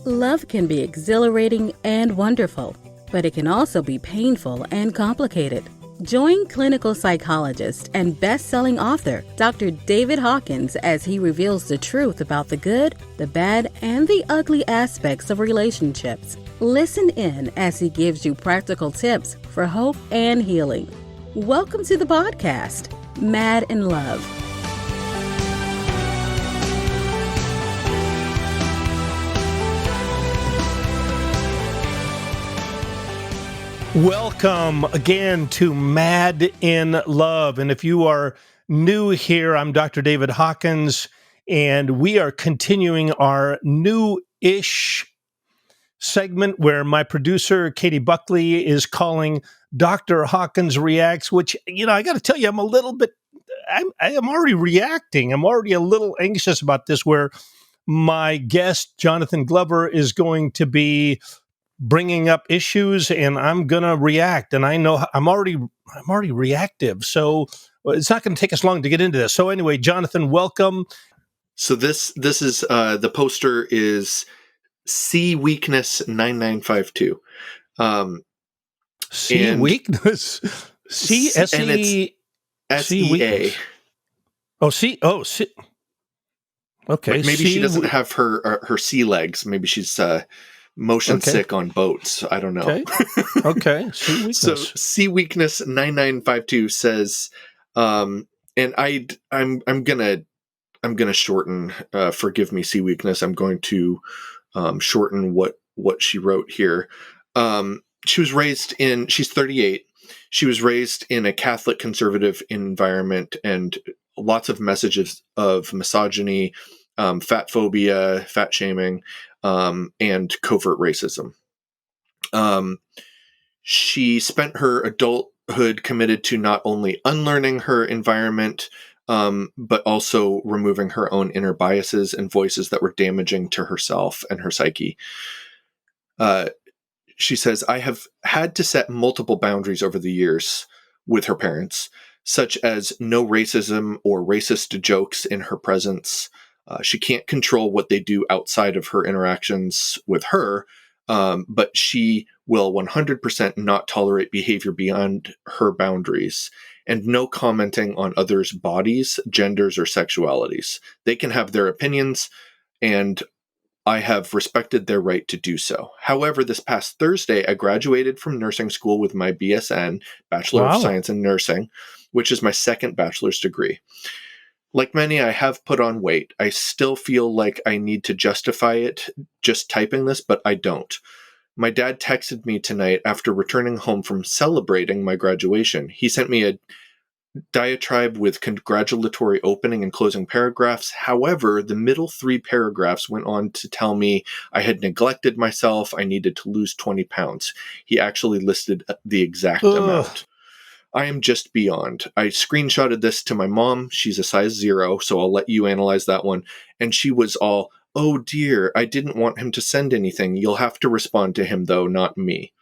Love can be exhilarating and wonderful, but it can also be painful and complicated. Join clinical psychologist and best-selling author Dr. David Hawkins as he reveals the truth about the good, the bad, and the ugly aspects of relationships. Listen in as he gives you practical tips for hope and healing. Welcome to the podcast, Mad in Love. Welcome again to Mad in Love. And if you are new here, I'm Dr. David Hawkins, and we are continuing our new-ish segment where my producer, Katie Buckley, is calling Dr. Hawkins Reacts, which, I got to tell you, I am already reacting. I'm already a little anxious about this, where my guest, Jonathan Glover, is going to be bringing up issues, and I'm gonna react. And I know I'm already reactive, so it's not going to take us long to get into this. So anyway, Jonathan, welcome. So this is the poster is C weakness 9952. C weakness. C S E SEA. Oh C. Okay. Maybe she doesn't have her sea legs. Maybe she's motion sick on boats. I don't know. Okay. C weakness. So C weakness 9952 says, and I'm gonna shorten. Forgive me, C weakness. I'm going to shorten what she wrote here. She's 38. She was raised in a Catholic conservative environment, and lots of messages of misogyny, fat phobia, fat shaming, and covert racism. She spent her adulthood committed to not only unlearning her environment, but also removing her own inner biases and voices that were damaging to herself and her psyche. She says, I have had to set multiple boundaries over the years with her parents, such as no racism or racist jokes in her presence. She can't control what they do outside of her interactions with her, but she will 100% not tolerate behavior beyond her boundaries, and no commenting on others' bodies, genders, or sexualities. They can have their opinions, and I have respected their right to do so. However, this past Thursday, I graduated from nursing school with my BSN, Bachelor of Science in Nursing, which is my second bachelor's degree. Like many, I have put on weight. I still feel like I need to justify it just typing this, but I don't. My dad texted me tonight after returning home from celebrating my graduation. He sent me a diatribe with congratulatory opening and closing paragraphs. However, the middle 3 paragraphs went on to tell me I had neglected myself. I needed to lose 20 pounds. He actually listed the exact amount. I am just beyond. I screenshotted this to my mom. She's a size 0, so I'll let you analyze that one. And she was all, oh dear, I didn't want him to send anything. You'll have to respond to him though, not me.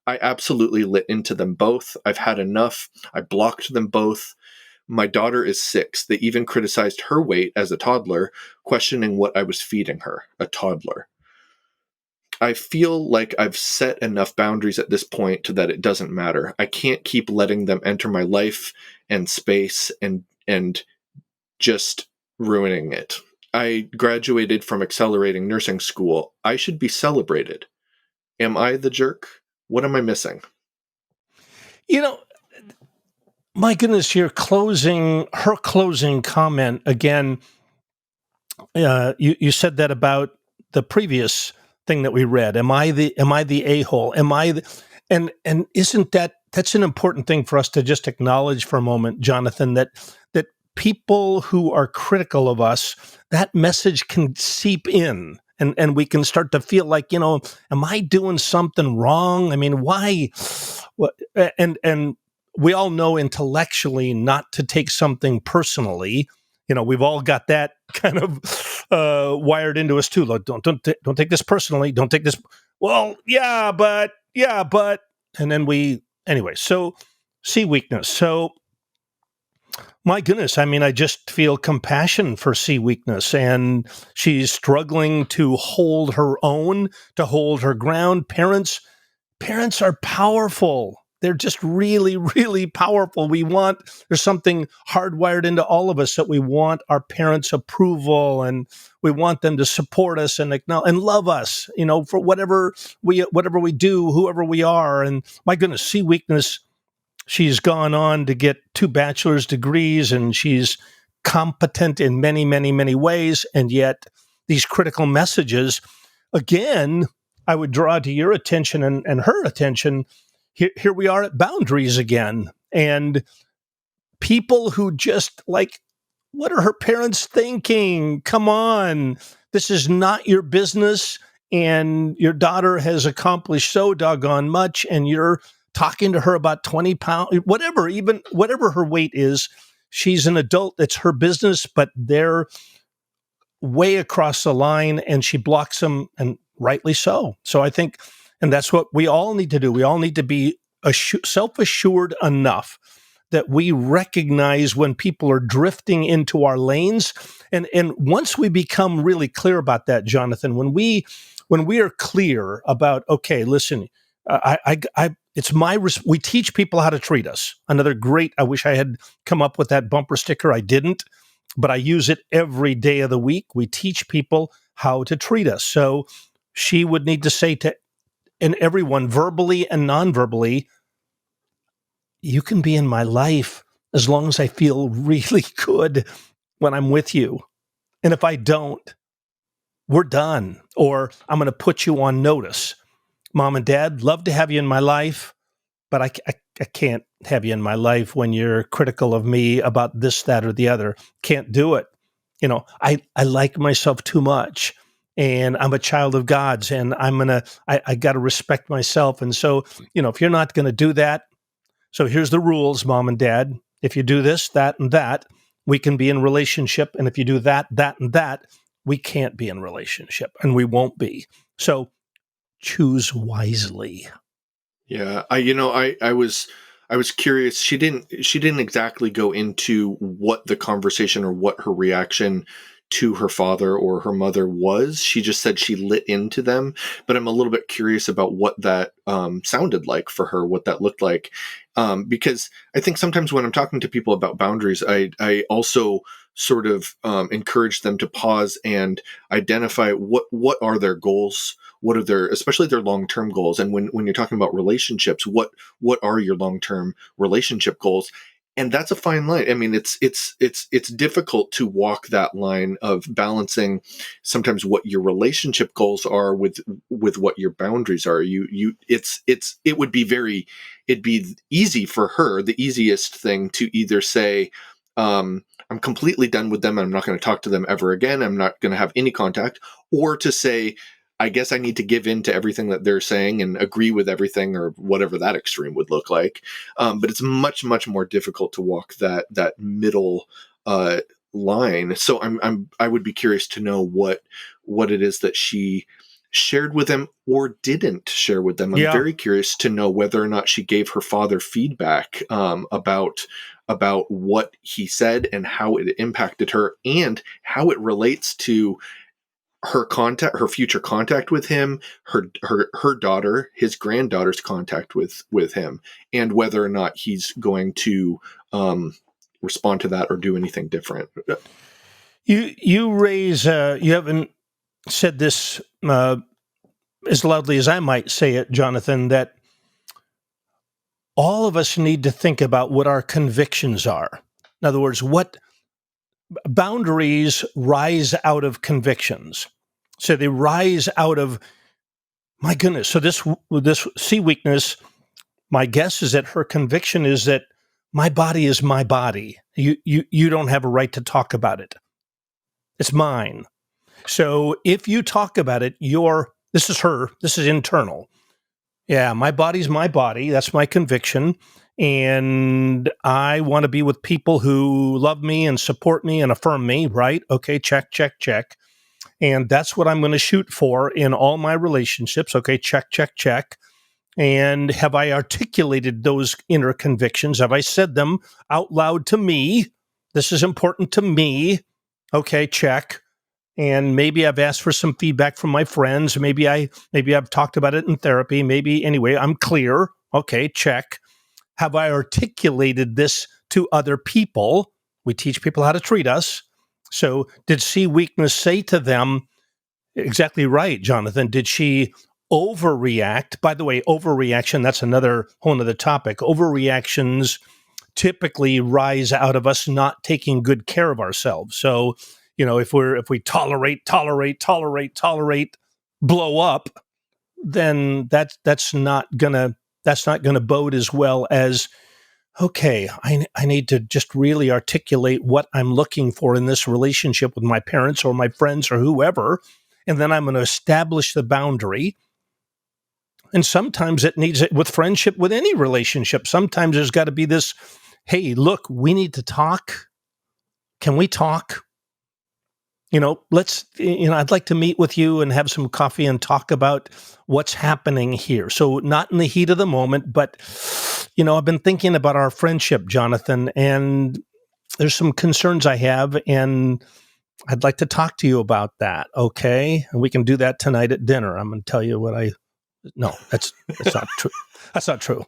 I absolutely lit into them both. I've had enough. I blocked them both. My daughter is 6. They even criticized her weight as a toddler, questioning what I was feeding her, a toddler. I feel like I've set enough boundaries at this point that it doesn't matter. I can't keep letting them enter my life and space and just ruining it. I graduated from accelerating nursing school. I should be celebrated. Am I the jerk? What am I missing? My goodness, her closing comment again. You said that about the previous thing that we read. Am I the a-hole? And isn't that's an important thing for us to just acknowledge for a moment, Jonathan, that people who are critical of us, that message can seep in. And we can start to feel like, am I doing something wrong? I mean, why? And we all know intellectually not to take something personally. We've all got that kind of wired into us too. Like, don't take this personally. Don't take this. Well, yeah, but, and then anyway. So, C weakness. So My goodness. I mean, I just feel compassion for C weakness, and she's struggling to hold her own, to hold her ground. Parents are powerful. They're just really, really powerful. There's something hardwired into all of us that we want our parents' approval, and we want them to support us and acknowledge and love us, for whatever we do, whoever we are. And my goodness, C weakness, she's gone on to get 2 bachelor's degrees, and she's competent in many, many, many ways. And yet these critical messages, again, I would draw to your attention and her attention. Here we are at boundaries again. And people who just like, what are her parents thinking? Come on. This is not your business. And your daughter has accomplished so doggone much. And you're talking to her about 20 pounds, whatever her weight is. She's an adult. It's her business, but they're way across the line, and she blocks them, and rightly so. So I think, and that's what we all need to do. We all need to be self-assured enough that we recognize when people are drifting into our lanes. And once we become really clear about that, Jonathan, when we are clear about, okay, listen, we teach people how to treat us. I wish I had come up with that bumper sticker. I didn't, but I use it every day of the week. We teach people how to treat us. So she would need to say to everyone, verbally and non-verbally, you can be in my life as long as I feel really good when I'm with you. And if I don't, we're done. Or I'm going to put you on notice. Mom and Dad, love to have you in my life, but I can't have you in my life when you're critical of me about this, that, or the other. Can't do it. I like myself too much, and I'm a child of God's, and I got to respect myself. And so, if you're not going to do that, so here's the rules, Mom and Dad. If you do this, that, and that, we can be in relationship. And if you do that, that, and that, we can't be in relationship, and we won't be. So choose wisely. Yeah, I was curious. She didn't exactly go into what the conversation or what her reaction to her father or her mother was. She just said she lit into them, but I'm a little bit curious about what that sounded like for her, what that looked like. Because I think sometimes when I'm talking to people about boundaries, I also sort of encourage them to pause and identify what are their goals, what are especially their long-term goals. And when you're talking about relationships, what are your long-term relationship goals? And that's a fine line. I mean, it's difficult to walk that line of balancing sometimes what your relationship goals are with what your boundaries are. It'd be easy for her, the easiest thing to either say, I'm completely done with them. I'm not going to talk to them ever again. I'm not going to have any contact. Or to say, I guess I need to give in to everything that they're saying and agree with everything, or whatever that extreme would look like. But it's much, much more difficult to walk that middle line. So I would be curious to know what it is that she shared with them or didn't share with them. I'm very curious to know whether or not she gave her father feedback about what he said and how it impacted her, and how it relates to her future contact with him, her daughter, his granddaughter's contact with him, and whether or not he's going to respond to that or do anything different. You raise, you haven't said this as loudly as I might say it, Jonathan, that all of us need to think about what our convictions are. In other words, what boundaries rise out of convictions. So they rise out of, my goodness. So this C weakness, my guess is that her conviction is that my body is my body. You don't have a right to talk about it. It's mine. So if you talk about it, this is internal. Yeah, my body's my body. That's my conviction. And I want to be with people who love me and support me and affirm me, right? Okay, check, check, check. And that's what I'm going to shoot for in all my relationships. Okay, check, check, check. And have I articulated those inner convictions? Have I said them out loud to me? This is important to me. Okay, check. And maybe I've asked for some feedback from my friends. Maybe I've talked about it in therapy. Maybe anyway, I'm clear. Okay, check. Have I articulated this to other people? We teach people how to treat us. So did see weakness say to them, exactly right, Jonathan, did she overreact? By the way, overreaction, that's another whole other topic. Overreactions typically rise out of us not taking good care of ourselves. So, if we tolerate, blow up, then that's not gonna bode as well as, okay, I need to just really articulate what I'm looking for in this relationship with my parents or my friends or whoever, and then I'm going to establish the boundary. And sometimes it needs it with friendship, with any relationship. Sometimes there's got to be this, hey, look, we need to talk. Can we talk? I'd like to meet with you and have some coffee and talk about what's happening here. So not in the heat of the moment, but, I've been thinking about our friendship, Jonathan, and there's some concerns I have, and I'd like to talk to you about that. Okay. And we can do that tonight at dinner. I'm going to tell you no, that's not true. That's not true.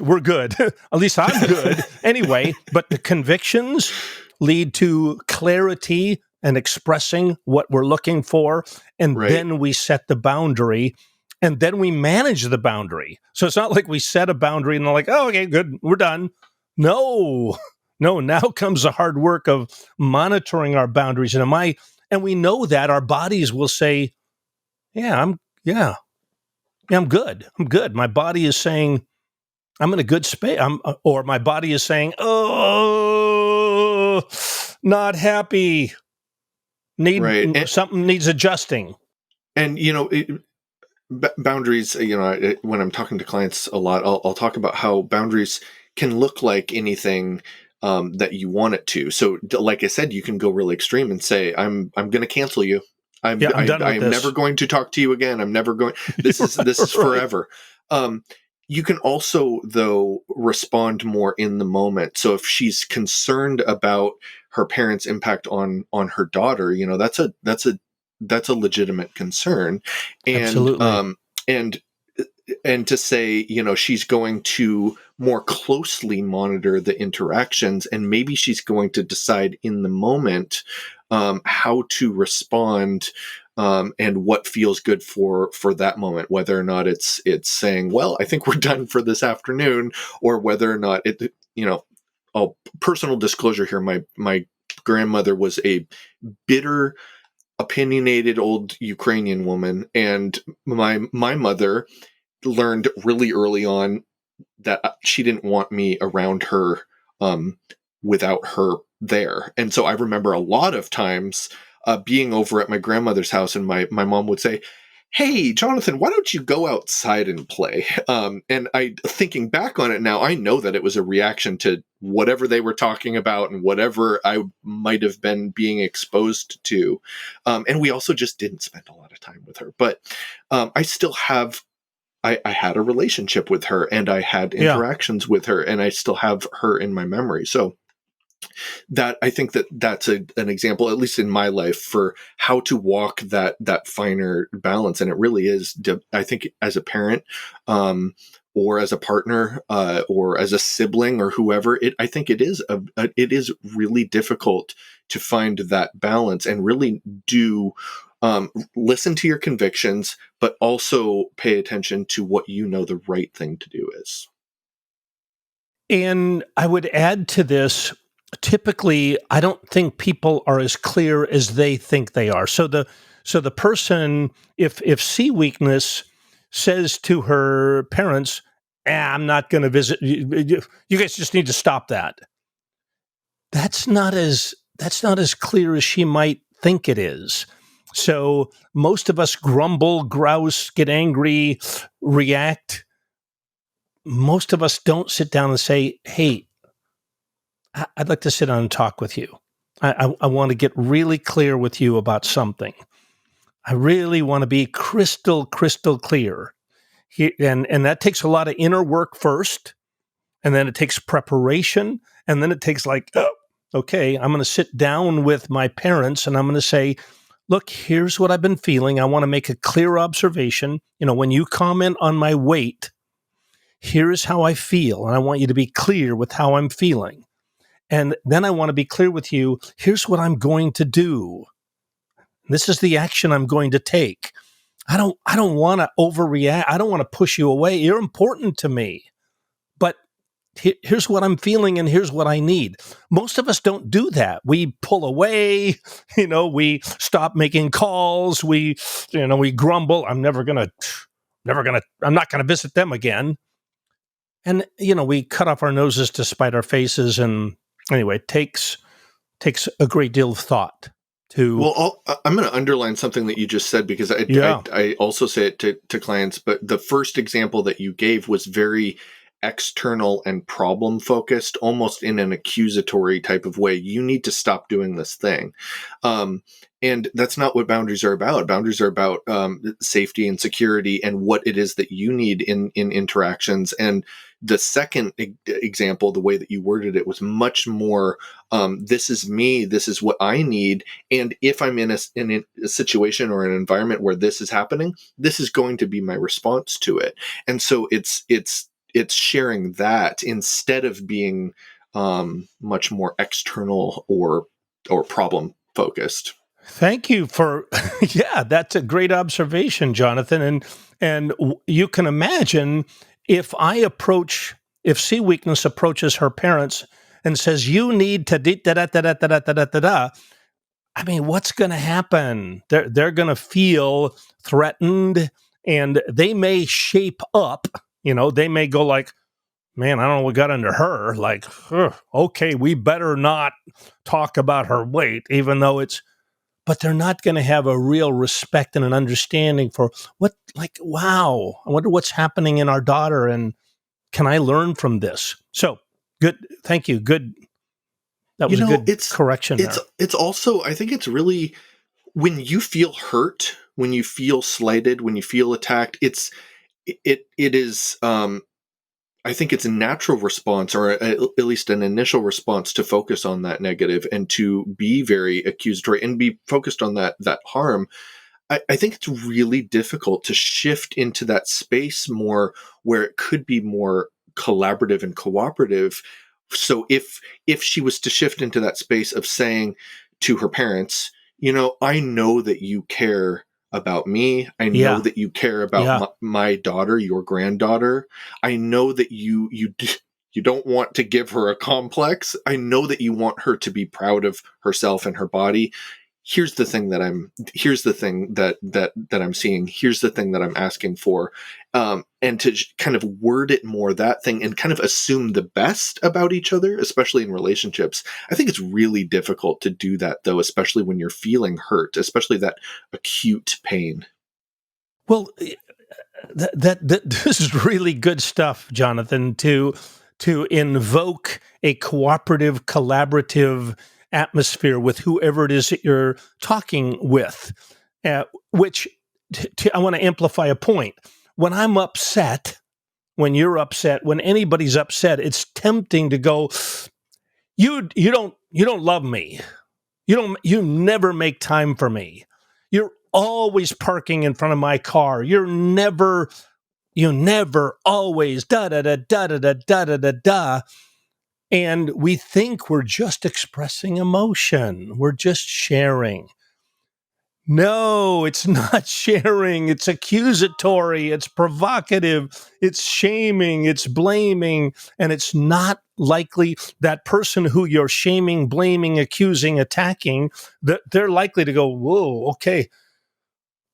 We're good. At least I'm good. Anyway, but the convictions lead to clarity and expressing what we're looking for. And then we set the boundary, and then we manage the boundary. So it's not like we set a boundary and they're like, oh, okay, good, we're done. No, now comes the hard work of monitoring our boundaries. And we know that our bodies will say, I'm good. I'm good. My body is saying, I'm in a good space. Or my body is saying, oh, not happy. Something needs adjusting. And, boundaries, when I'm talking to clients a lot, I'll talk about how boundaries can look like anything that you want it to. So like I said, you can go really extreme and say, I'm going to cancel you. I'm never going to talk to you again. I'm never going. This is right. Forever. You can also, though, respond more in the moment. So if she's concerned about her parents' impact on her daughter, that's a legitimate concern. And absolutely. And to say, she's going to more closely monitor the interactions, and maybe she's going to decide in the moment how to respond and what feels good for that moment, whether or not it's saying, well, I think we're done for this afternoon, or whether or not personal disclosure here. My grandmother was a bitter, opinionated old Ukrainian woman, and my mother learned really early on that she didn't want me around her without her there. And so I remember a lot of times being over at my grandmother's house, and my mom would say, hey, Jonathan, why don't you go outside and play? And thinking back on it now, I know that it was a reaction to whatever they were talking about and whatever I might have been being exposed to. And we also just didn't spend a lot of time with her. But I still have I had a relationship with her, and I had interactions with her, and I still have her in my memory. So that, I think that's an example, at least in my life, for how to walk that finer balance. And it really is, I think, as a parent, or as a partner, or as a sibling, or whoever, I think it is really difficult to find that balance and really do listen to your convictions, but also pay attention to what the right thing to do is. And I would add to this, typically, I don't think people are as clear as they think they are. So the person, if C weakness says to her parents, I'm not going to visit you guys just need to stop that. That's not as clear as she might think it is. So most of us grumble, grouse, get angry, react. Most of us don't sit down and say, hey, I'd like to sit down and talk with you. I want to get really clear with you about something. I really want to be crystal clear. And that takes a lot of inner work first, and then it takes preparation, and then it takes okay, I'm going to sit down with my parents and I'm going to say, look, here's what I've been feeling. I want to make a clear observation. When you comment on my weight, here's how I feel, and I want you to be clear with how I'm feeling. And then I want to be clear with you, here's what I'm going to do. This is the action I'm going to take. I don't want to overreact. I don't want to push you away. You're important to me. But here's what I'm feeling and here's what I need. Most of us don't do that. We pull away, we stop making calls. We grumble. I'm not going to visit them again. And, we cut off our noses to spite our faces. And anyway, it takes a great deal of thought to. Well, I'm going to underline something that you just said, because I also say it to clients, but the first example that you gave was very external and problem focused, almost in an accusatory type of way. You need to stop doing this thing. And that's not what boundaries are about. Boundaries are about safety and security and what it is that you need in interactions. And the second example, the way that you worded it, was much more, this is me, this is what I need. And if I'm in a situation or an environment where this is happening, this is going to be my response to it. And so it's sharing that instead of being much more external or problem focused. Thank you for, that's a great observation, Jonathan. And you can imagine if C Weakness approaches her parents and says, you need to da-da-da-da-da-da-da-da-da, I mean, what's going to happen? They're going to feel threatened, and they may shape up. They may go like, man, I don't know what got into her. Like, okay, we better not talk about her weight, even though but they're not going to have a real respect and an understanding for wow, I wonder what's happening in our daughter, and can I learn from this? So good. Thank you. Good. That was a good correction. It's also, I think it's really, when you feel hurt, when you feel slighted, when you feel attacked, it is, I think it's a natural response, or at least an initial response, to focus on that negative and to be very accusatory and be focused on that harm. I think it's really difficult to shift into that space more where it could be more collaborative and cooperative. So if she was to shift into that space of saying to her parents, I know that you care about me. I know that you care about my daughter, your granddaughter. I know that you don't want to give her a complex. I know that you want her to be proud of herself and her body. Here's the thing that I'm seeing. Here's the thing that I'm asking for. And to kind of word it more that thing, and kind of assume the best about each other, especially in relationships. I think it's really difficult to do that, though, especially when you're feeling hurt, especially that acute pain. Well, this is really good stuff, Jonathan, to invoke a cooperative, collaborative atmosphere with whoever it is that you're talking with, which I want to amplify a point. When I'm upset, when you're upset, when anybody's upset, it's tempting to go, you don't love me. You never make time for me. You're always parking in front of my car. You never always da da da da da da da da da da. And we think we're just expressing emotion. We're just sharing. No, it's not sharing. It's accusatory. It's provocative. It's shaming. It's blaming. And it's not likely that person who you're shaming, blaming, accusing, attacking, that they're likely to go, whoa,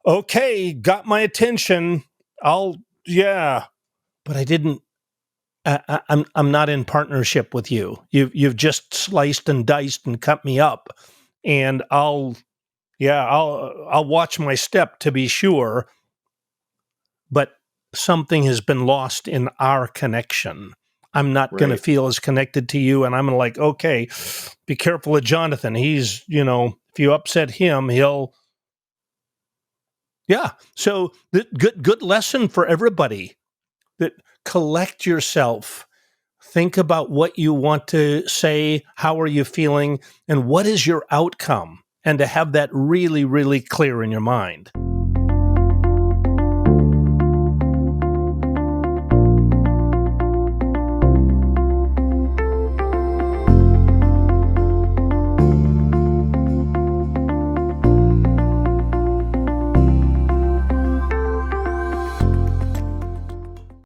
okay, got my attention. But I didn't. I'm not in partnership with you. You've just sliced and diced and cut me up, and I'll watch my step to be sure. But something has been lost in our connection. I'm not going to feel as connected to you, and I'm like, okay, be careful of Jonathan. He's, if you upset him, he'll Yeah. So the good lesson for everybody, that collect yourself. Think about what you want to say, how are you feeling, and what is your outcome, and to have that really, really clear in your mind.